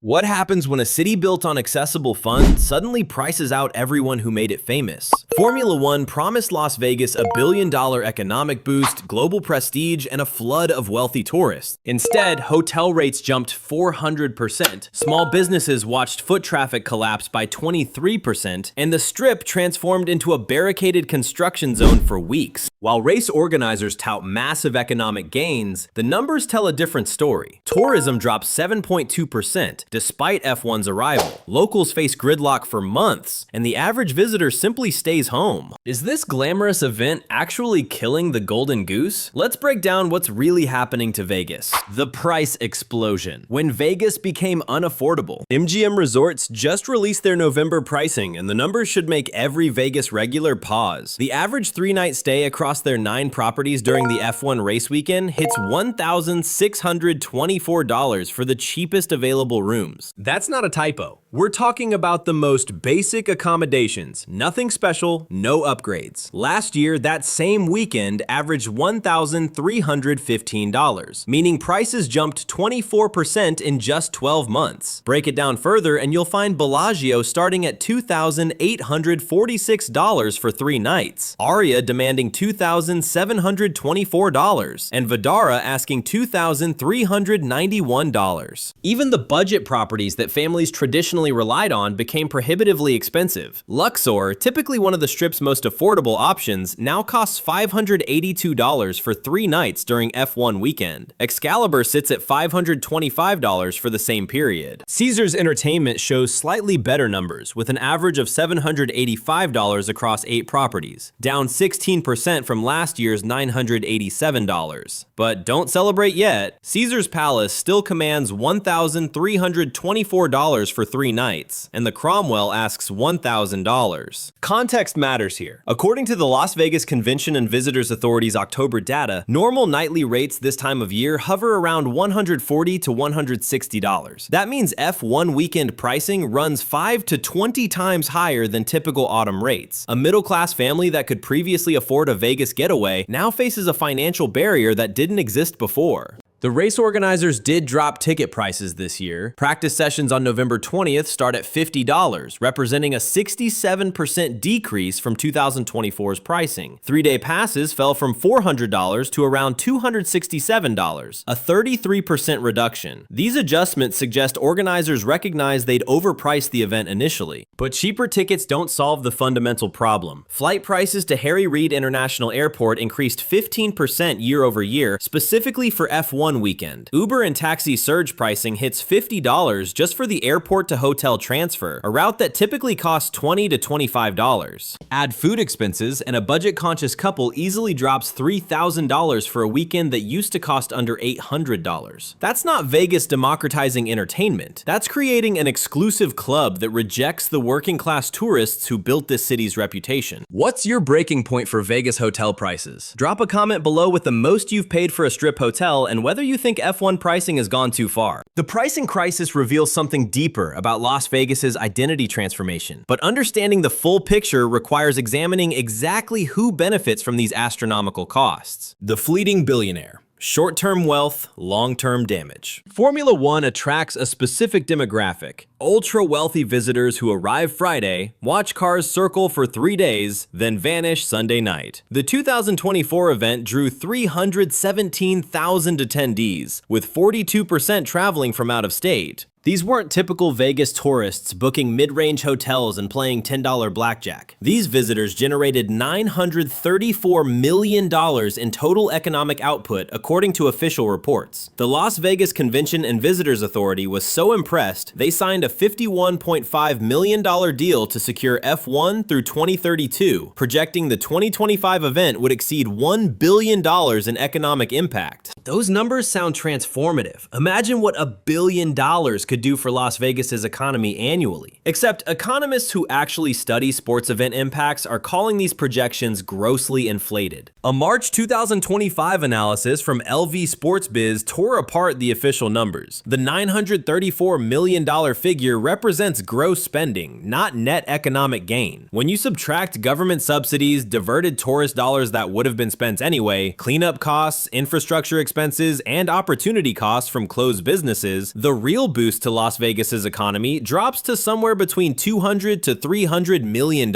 What happens when a city built on accessible funds suddenly prices out everyone who made it famous? Formula One promised Las Vegas a billion-dollar economic boost, global prestige, and a flood of wealthy tourists. Instead, hotel rates jumped 400%, small businesses watched foot traffic collapse by 23%, and the Strip transformed into a barricaded construction zone for weeks. While race organizers tout massive economic gains, the numbers tell a different story. Tourism dropped 7.2%, despite F1's arrival. Locals face gridlock for months, and the average visitor simply stays home. Is this glamorous event actually killing the golden goose? Let's break down what's really happening to Vegas. The price explosion. When Vegas became unaffordable. MGM Resorts just released their November pricing, and the numbers should make every Vegas regular pause. The average 3-night stay across their 9 properties during the F1 race weekend hits $1,624 for the cheapest available rooms. That's not a typo. We're talking about the most basic accommodations, nothing special, no upgrades. Last year, that same weekend averaged $1,315, meaning prices jumped 24% in just 12 months. Break it down further and you'll find Bellagio starting at $2,846 for 3 nights, Aria demanding $2,724, and Vdara asking $2,391. Even the budget properties that families traditionally relied on became prohibitively expensive. Luxor, typically one of the Strip's most affordable options, now costs $582 for 3 nights during F1 weekend. Excalibur sits at $525 for the same period. Caesars Entertainment shows slightly better numbers, with an average of $785 across 8 properties, down 16% from last year's $987. But don't celebrate yet. Caesars Palace still commands $1,324 for 3 nights, and the Cromwell asks $1,000. Context matters here. According to the Las Vegas Convention and Visitors Authority's October data, normal nightly rates this time of year hover around $140 to $160. That means F1 weekend pricing runs 5 to 20 times higher than typical autumn rates. A middle-class family that could previously afford a Vegas getaway now faces a financial barrier that didn't exist before. The race organizers did drop ticket prices this year. Practice sessions on November 20th start at $50, representing a 67% decrease from 2024's pricing. 3-day passes fell from $400 to around $267, a 33% reduction. These adjustments suggest organizers recognize they'd overpriced the event initially. But cheaper tickets don't solve the fundamental problem. Flight prices to Harry Reid International Airport increased 15% year over year, specifically for F1 weekend. Uber and taxi surge pricing hits $50 just for the airport to hotel transfer, a route that typically costs $20 to $25. Add food expenses, and a budget-conscious couple easily drops $3,000 for a weekend that used to cost under $800. That's not Vegas democratizing entertainment. That's creating an exclusive club that rejects the working-class tourists who built this city's reputation. What's your breaking point for Vegas hotel prices? Drop a comment below with the most you've paid for a Strip hotel and whether you think F1 pricing has gone too far. The pricing crisis reveals something deeper about Las Vegas's identity transformation, but understanding the full picture requires examining exactly who benefits from these astronomical costs. The fleeting billionaire. Short-term wealth, long-term damage. Formula One attracts a specific demographic: ultra-wealthy visitors who arrive Friday, watch cars circle for 3 days, then vanish Sunday night. The 2024 event drew 317,000 attendees, with 42% traveling from out of state. These weren't typical Vegas tourists booking mid-range hotels and playing $10 blackjack. These visitors generated $934 million in total economic output, according to official reports. The Las Vegas Convention and Visitors Authority was so impressed, they signed a $51.5 million deal to secure F1 through 2032, projecting the 2025 event would exceed $1 billion in economic impact. Those numbers sound transformative. Imagine what $1 billion could do for Las Vegas's economy annually. Except economists who actually study sports event impacts are calling these projections grossly inflated. A March 2025 analysis from LV Sports Biz tore apart the official numbers. The $934 million figure represents gross spending, not net economic gain. When you subtract government subsidies, diverted tourist dollars that would have been spent anyway, cleanup costs, infrastructure expenses, and opportunity costs from closed businesses, the real boost boost to Las Vegas's economy drops to somewhere between $200 to $300 million.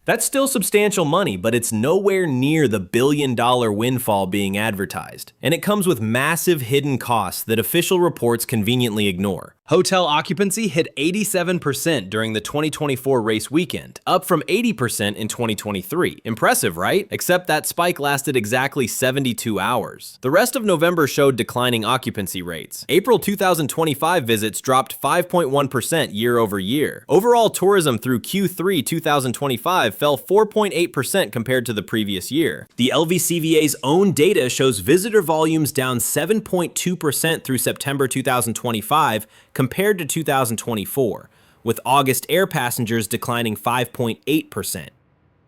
That's still substantial money, but it's nowhere near the billion-dollar windfall being advertised. And it comes with massive hidden costs that official reports conveniently ignore. Hotel occupancy hit 87% during the 2024 race weekend, up from 80% in 2023. Impressive, right? Except that spike lasted exactly 72 hours. The rest of November showed declining occupancy rates. April 2025 visits dropped 5.1% year over year. Overall tourism through Q3 2025 fell 4.8% compared to the previous year. The LVCVA's own data shows visitor volumes down 7.2% through September 2025 compared to 2024, with August air passengers declining 5.8%.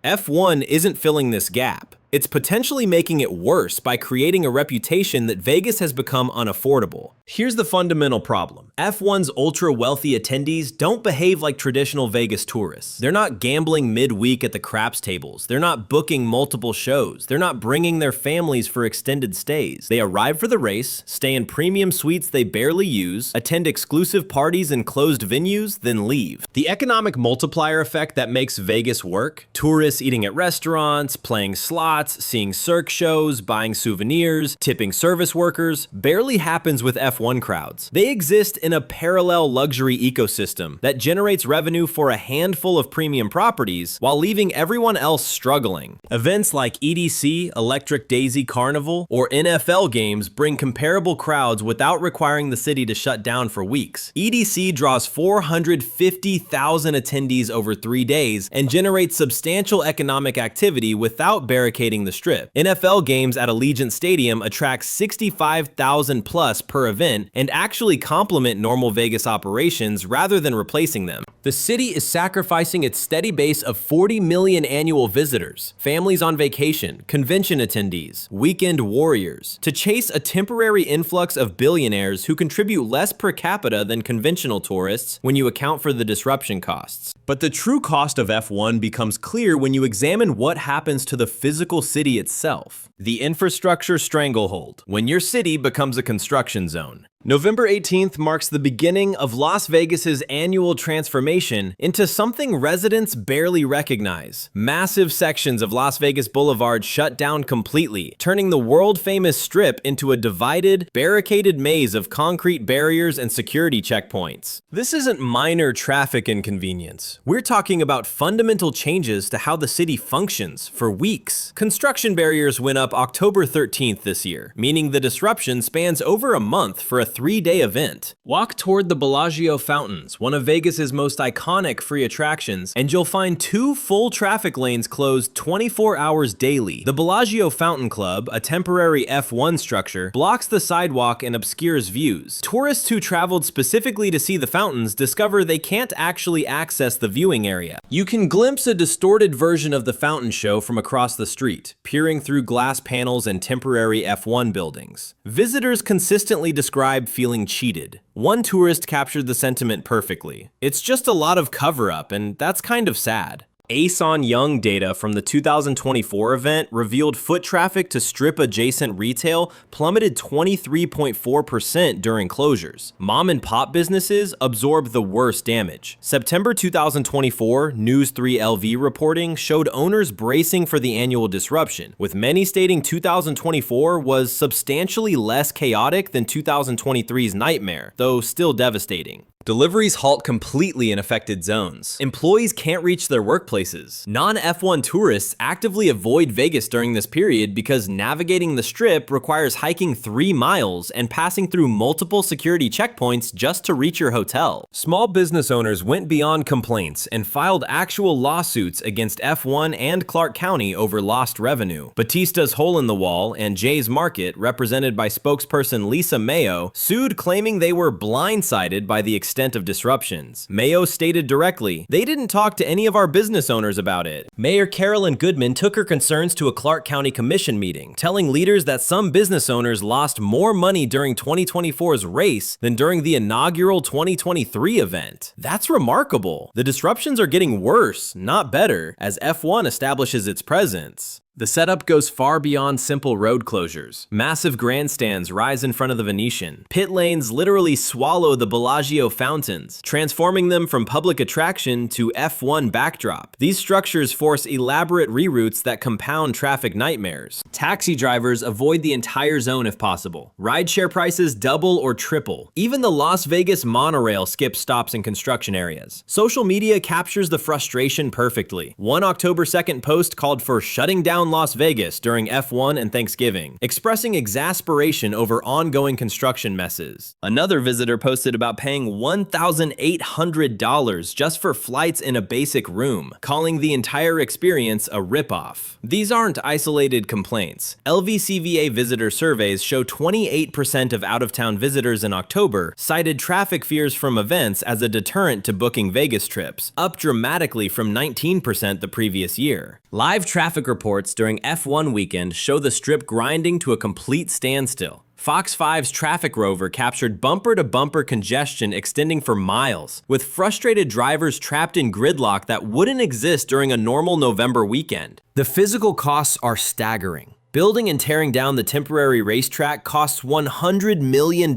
F1 isn't filling this gap. It's potentially making it worse by creating a reputation that Vegas has become unaffordable. Here's the fundamental problem. F1's ultra-wealthy attendees don't behave like traditional Vegas tourists. They're not gambling midweek at the craps tables. They're not booking multiple shows. They're not bringing their families for extended stays. They arrive for the race, stay in premium suites they barely use, attend exclusive parties in closed venues, then leave. The economic multiplier effect that makes Vegas work, tourists eating at restaurants, playing slots, seeing cirque shows, buying souvenirs, tipping service workers, barely happens with F1 crowds. They exist in a parallel luxury ecosystem that generates revenue for a handful of premium properties while leaving everyone else struggling. Events like EDC, Electric Daisy Carnival, or NFL games bring comparable crowds without requiring the city to shut down for weeks. EDC draws 450,000 attendees over 3 days and generates substantial economic activity without barricading the Strip. NFL games at Allegiant Stadium attract 65,000 plus per event and actually complement normal Vegas operations rather than replacing them. The city is sacrificing its steady base of 40 million annual visitors, families on vacation, convention attendees, weekend warriors, to chase a temporary influx of billionaires who contribute less per capita than conventional tourists when you account for the disruption costs. But the true cost of F1 becomes clear when you examine what happens to the physical city itself. The infrastructure stranglehold, when your city becomes a construction zone. November 18th marks the beginning of Las Vegas's annual transformation into something residents barely recognize. Massive sections of Las Vegas Boulevard shut down completely, turning the world-famous Strip into a divided, barricaded maze of concrete barriers and security checkpoints. This isn't minor traffic inconvenience. We're talking about fundamental changes to how the city functions for weeks. Construction barriers went up October 13th this year, meaning the disruption spans over a month for a 3-day event. Walk toward the Bellagio Fountains, one of Vegas's most iconic free attractions, and you'll find 2 full traffic lanes closed 24 hours daily. The Bellagio Fountain Club, a temporary F1 structure, blocks the sidewalk and obscures views. Tourists who traveled specifically to see the fountains discover they can't actually access the viewing area. You can glimpse a distorted version of the fountain show from across the street, peering through glass panels and temporary F1 buildings. Visitors consistently describe feeling cheated. One tourist captured the sentiment perfectly. It's just a lot of cover-up, and that's kind of sad. Ace-on Young data from the 2024 event revealed foot traffic to Strip-adjacent retail plummeted 23.4% during closures. Mom-and-pop businesses absorbed the worst damage. September 2024 News 3 LV reporting showed owners bracing for the annual disruption, with many stating 2024 was substantially less chaotic than 2023's nightmare, though still devastating. Deliveries halt completely in affected zones. Employees can't reach their workplaces. Non-F1 tourists actively avoid Vegas during this period because navigating the Strip requires hiking 3 miles and passing through multiple security checkpoints just to reach your hotel. Small business owners went beyond complaints and filed actual lawsuits against F1 and Clark County over lost revenue. Batista's Hole in the Wall and Jay's Market, represented by spokesperson Lisa Mayo, sued claiming they were blindsided by the extent of disruptions. Mayo stated directly, "They didn't talk to any of our business owners about it." Mayor Carolyn Goodman took her concerns to a Clark County Commission meeting, telling leaders that some business owners lost more money during 2024's race than during the inaugural 2023 event. That's remarkable. The disruptions are getting worse, not better, as F1 establishes its presence. The setup goes far beyond simple road closures. Massive grandstands rise in front of the Venetian. Pit lanes literally swallow the Bellagio fountains, transforming them from public attraction to F1 backdrop. These structures force elaborate reroutes that compound traffic nightmares. Taxi drivers avoid the entire zone if possible. Rideshare prices double or triple. Even the Las Vegas monorail skips stops in construction areas. Social media captures the frustration perfectly. One October 2nd post called for shutting down Las Vegas during F1 and Thanksgiving, expressing exasperation over ongoing construction messes. Another visitor posted about paying $1,800 just for flights in a basic room, calling the entire experience a ripoff. These aren't isolated complaints. LVCVA visitor surveys show 28% of out-of-town visitors in October cited traffic fears from events as a deterrent to booking Vegas trips, up dramatically from 19% the previous year. Live traffic reports during F1 weekend show the strip grinding to a complete standstill. Fox 5's traffic rover captured bumper-to-bumper congestion extending for miles, with frustrated drivers trapped in gridlock that wouldn't exist during a normal November weekend. The physical costs are staggering. Building and tearing down the temporary racetrack costs $100 million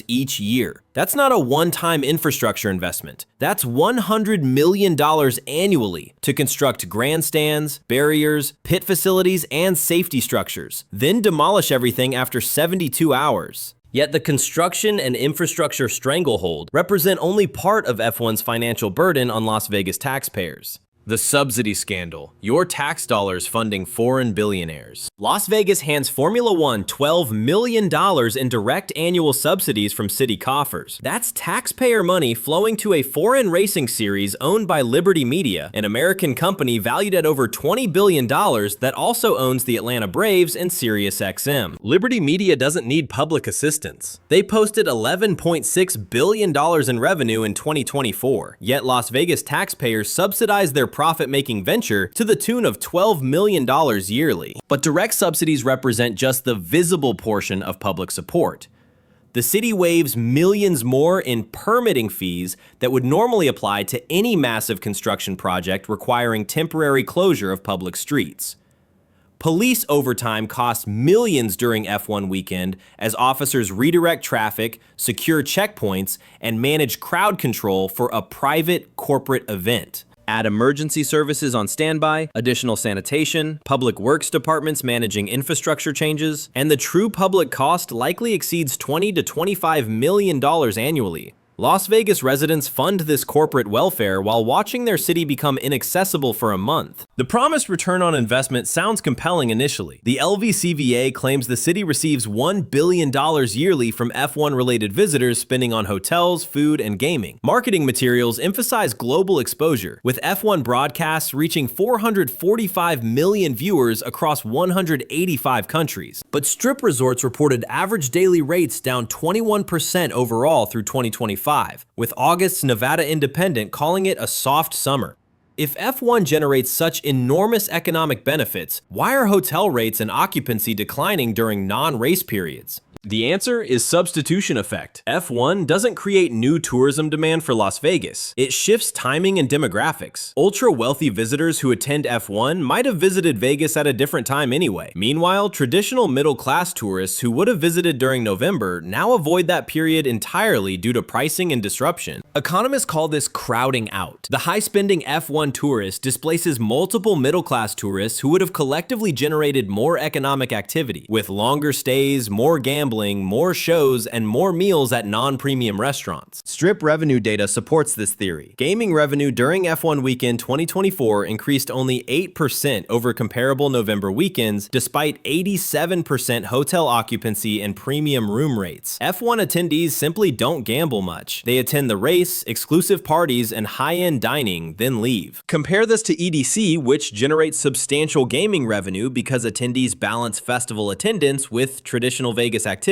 each year. That's not a one-time infrastructure investment. That's $100 million annually to construct grandstands, barriers, pit facilities, and safety structures, then demolish everything after 72 hours. Yet the construction and infrastructure stranglehold represent only part of F1's financial burden on Las Vegas taxpayers. The subsidy scandal, your tax dollars funding foreign billionaires. Las Vegas hands Formula One $12 million in direct annual subsidies from city coffers. That's taxpayer money flowing to a foreign racing series owned by Liberty Media, an American company valued at over $20 billion that also owns the Atlanta Braves and SiriusXM. Liberty Media doesn't need public assistance. They posted $11.6 billion in revenue in 2024, yet Las Vegas taxpayers subsidized their profit-making venture to the tune of $12 million yearly. But direct subsidies represent just the visible portion of public support. The city waives millions more in permitting fees that would normally apply to any massive construction project requiring temporary closure of public streets. Police overtime costs millions during F1 weekend as officers redirect traffic, secure checkpoints, and manage crowd control for a private corporate event. Add emergency services on standby, additional sanitation, public works departments managing infrastructure changes, and the true public cost likely exceeds $20 to $25 million annually. Las Vegas residents fund this corporate welfare while watching their city become inaccessible for a month. The promised return on investment sounds compelling initially. The LVCVA claims the city receives $1 billion yearly from F1-related visitors spending on hotels, food, and gaming. Marketing materials emphasize global exposure, with F1 broadcasts reaching 445 million viewers across 185 countries. But Strip resorts reported average daily rates down 21% overall through 2025. With August's Nevada Independent calling it a soft summer. If F1 generates such enormous economic benefits, why are hotel rates and occupancy declining during non-race periods? The answer is substitution effect. F1 doesn't create new tourism demand for Las Vegas. It shifts timing and demographics. Ultra-wealthy visitors who attend F1 might have visited Vegas at a different time anyway. Meanwhile, traditional middle-class tourists who would have visited during November now avoid that period entirely due to pricing and disruption. Economists call this crowding out. The high-spending F1 tourist displaces multiple middle-class tourists who would have collectively generated more economic activity, with longer stays, more gambling, more shows, and more meals at non-premium restaurants. Strip revenue data supports this theory. Gaming revenue during F1 weekend 2024 increased only 8% over comparable November weekends, despite 87% hotel occupancy and premium room rates. F1 attendees simply don't gamble much. They attend the race, exclusive parties, and high-end dining, then leave. Compare this to EDC, which generates substantial gaming revenue because attendees balance festival attendance with traditional Vegas activities.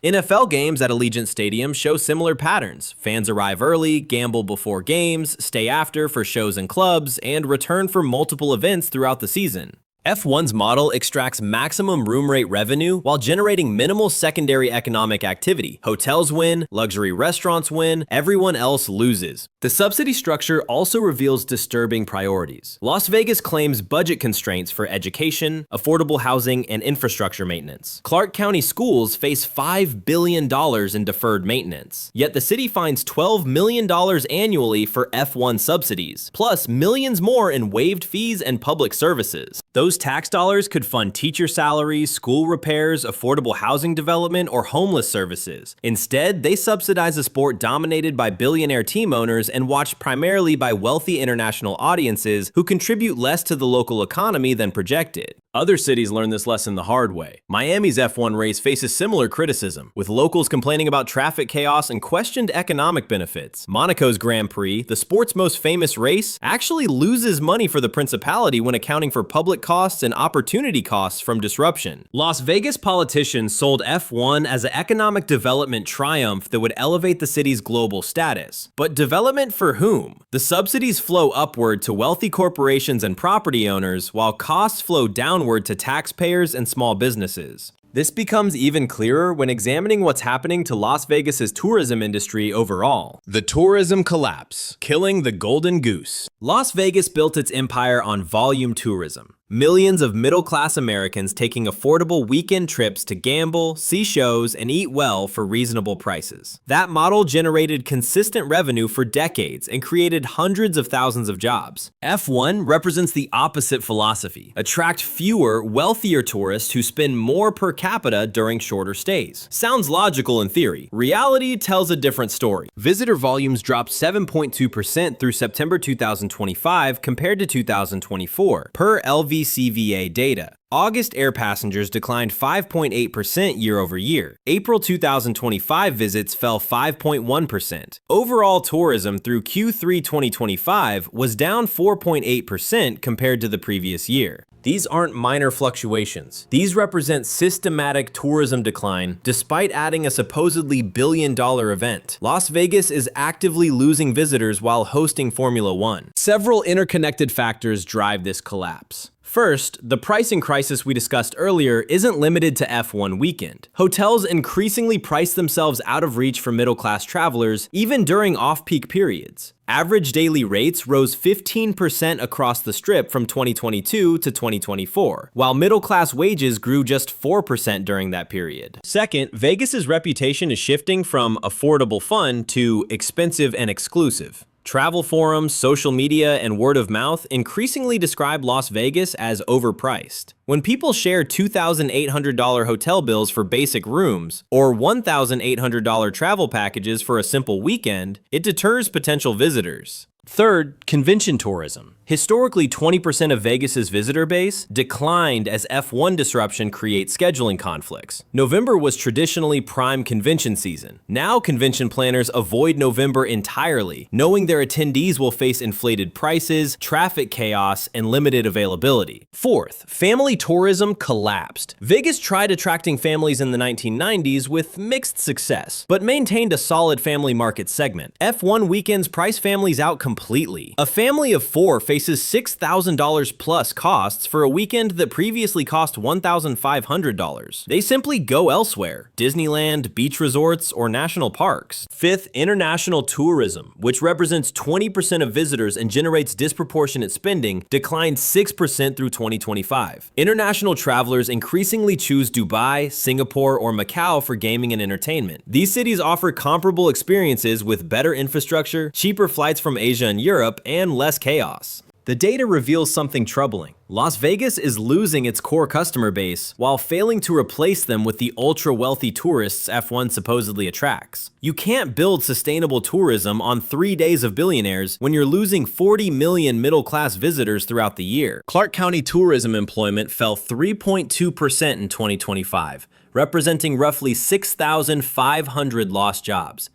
NFL games at Allegiant Stadium show similar patterns. Fans arrive early, gamble before games, stay after for shows and clubs, and return for multiple events throughout the season. F1's model extracts maximum room rate revenue while generating minimal secondary economic activity. Hotels win, luxury restaurants win, everyone else loses. The subsidy structure also reveals disturbing priorities. Las Vegas claims budget constraints for education, affordable housing, and infrastructure maintenance. Clark County schools face $5 billion in deferred maintenance, yet the city finds $12 million annually for F1 subsidies, plus millions more in waived fees and public services. Those tax dollars could fund teacher salaries, school repairs, affordable housing development, or homeless services. Instead, they subsidize a sport dominated by billionaire team owners and watched primarily by wealthy international audiences who contribute less to the local economy than projected. Other cities learn this lesson the hard way. Miami's F1 race faces similar criticism, with locals complaining about traffic chaos and questioned economic benefits. Monaco's Grand Prix, the sport's most famous race, actually loses money for the principality when accounting for public costs and opportunity costs from disruption. Las Vegas politicians sold F1 as an economic development triumph that would elevate the city's global status. But development for whom? The subsidies flow upward to wealthy corporations and property owners, while costs flow downward to taxpayers and small businesses. This becomes even clearer when examining what's happening to Las Vegas's tourism industry overall. The tourism collapse, killing the golden goose. Las Vegas built its empire on volume tourism. Millions of middle-class Americans taking affordable weekend trips to gamble, see shows, and eat well for reasonable prices. That model generated consistent revenue for decades and created hundreds of thousands of jobs. F1 represents the opposite philosophy: attract fewer, wealthier tourists who spend more per capita during shorter stays. Sounds logical in theory. Reality tells a different story. Visitor volumes dropped 7.2% through September 2025 compared to 2024, per LVCVA data. August air passengers declined 5.8% year over year. April 2025 visits fell 5.1%. Overall tourism through Q3 2025 was down 4.8% compared to the previous year. These aren't minor fluctuations. These represent systematic tourism decline despite adding a supposedly billion-dollar event. Las Vegas is actively losing visitors while hosting Formula One. Several interconnected factors drive this collapse. First, the pricing crisis we discussed earlier isn't limited to F1 weekend. Hotels increasingly price themselves out of reach for middle-class travelers, even during off-peak periods. Average daily rates rose 15% across the Strip from 2022 to 2024, while middle-class wages grew just 4% during that period. Second, Vegas's reputation is shifting from affordable fun to expensive and exclusive. Travel forums, social media, and word of mouth increasingly describe Las Vegas as overpriced. When people share $2,800 hotel bills for basic rooms or $1,800 travel packages for a simple weekend, it deters potential visitors. Third, convention tourism. Historically, 20% of Vegas's visitor base declined as F1 disruption creates scheduling conflicts. November was traditionally prime convention season. Now convention planners avoid November entirely, knowing their attendees will face inflated prices, traffic chaos, and limited availability. Fourth, family tourism collapsed. Vegas tried attracting families in the 1990s with mixed success, but maintained a solid family market segment. F1 weekends price families out completely. A family of four faces $6,000 plus costs for a weekend that previously cost $1,500. They simply go elsewhere: Disneyland, beach resorts, or national parks. Fifth, international tourism, which represents 20% of visitors and generates disproportionate spending, declined 6% through 2025. International travelers increasingly choose Dubai, Singapore, or Macau for gaming and entertainment. These cities offer comparable experiences with better infrastructure, cheaper flights from Asia and Europe, and less chaos. The data reveals something troubling. Las Vegas is losing its core customer base while failing to replace them with the ultra-wealthy tourists F1 supposedly attracts. You can't build sustainable tourism on 3 days of billionaires when you're losing 40 million middle-class visitors throughout the year. Clark County tourism employment fell 3.2% in 2025, representing roughly 6,500 lost jobs.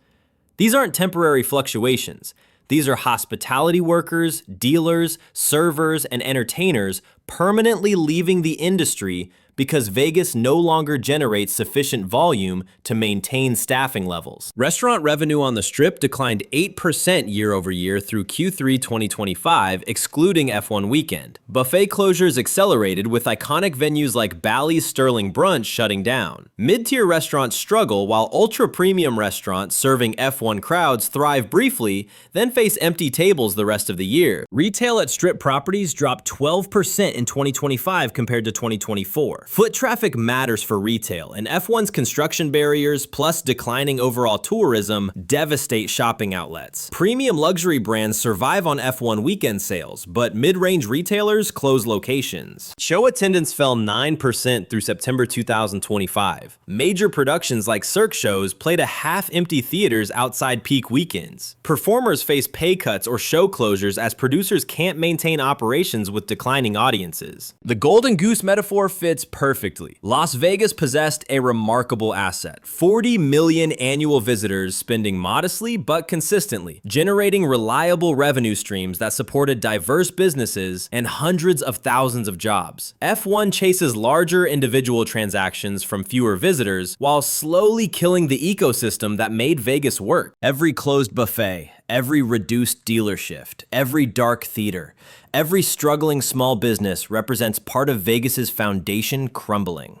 These aren't temporary fluctuations. These are hospitality workers, dealers, servers, and entertainers permanently leaving the industry because Vegas no longer generates sufficient volume to maintain staffing levels. Restaurant revenue on the Strip declined 8% year over year through Q3 2025, excluding F1 weekend. Buffet closures accelerated with iconic venues like Bally's Sterling Brunch shutting down. Mid-tier restaurants struggle while ultra-premium restaurants serving F1 crowds thrive briefly, then face empty tables the rest of the year. Retail at Strip properties dropped 12% in 2025 compared to 2024. Foot traffic matters for retail, and F1's construction barriers plus declining overall tourism devastate shopping outlets. Premium luxury brands survive on F1 weekend sales, but mid-range retailers close locations. Show attendance fell 9% through September 2025. Major productions like Cirque shows played at half-empty theaters outside peak weekends. Performers face pay cuts or show closures as producers can't maintain operations with declining audiences. The golden goose metaphor fits perfectly. Las Vegas possessed a remarkable asset: 40 million annual visitors spending modestly but consistently, generating reliable revenue streams that supported diverse businesses and hundreds of thousands of jobs. F1 chases larger individual transactions from fewer visitors while slowly killing the ecosystem that made Vegas work. Every closed buffet, every reduced dealer shift, every dark theater, every struggling small business represents part of Vegas's foundation crumbling.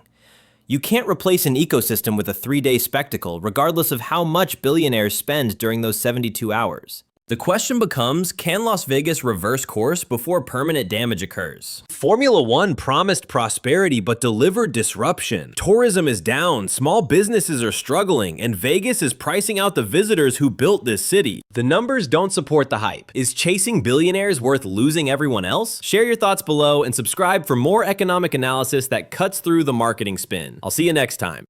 You can't replace an ecosystem with a 3-day spectacle, regardless of how much billionaires spend during those 72 hours. The question becomes, can Las Vegas reverse course before permanent damage occurs? Formula One promised prosperity but delivered disruption. Tourism is down, small businesses are struggling, and Vegas is pricing out the visitors who built this city. The numbers don't support the hype. Is chasing billionaires worth losing everyone else? Share your thoughts below and subscribe for more economic analysis that cuts through the marketing spin. I'll see you next time.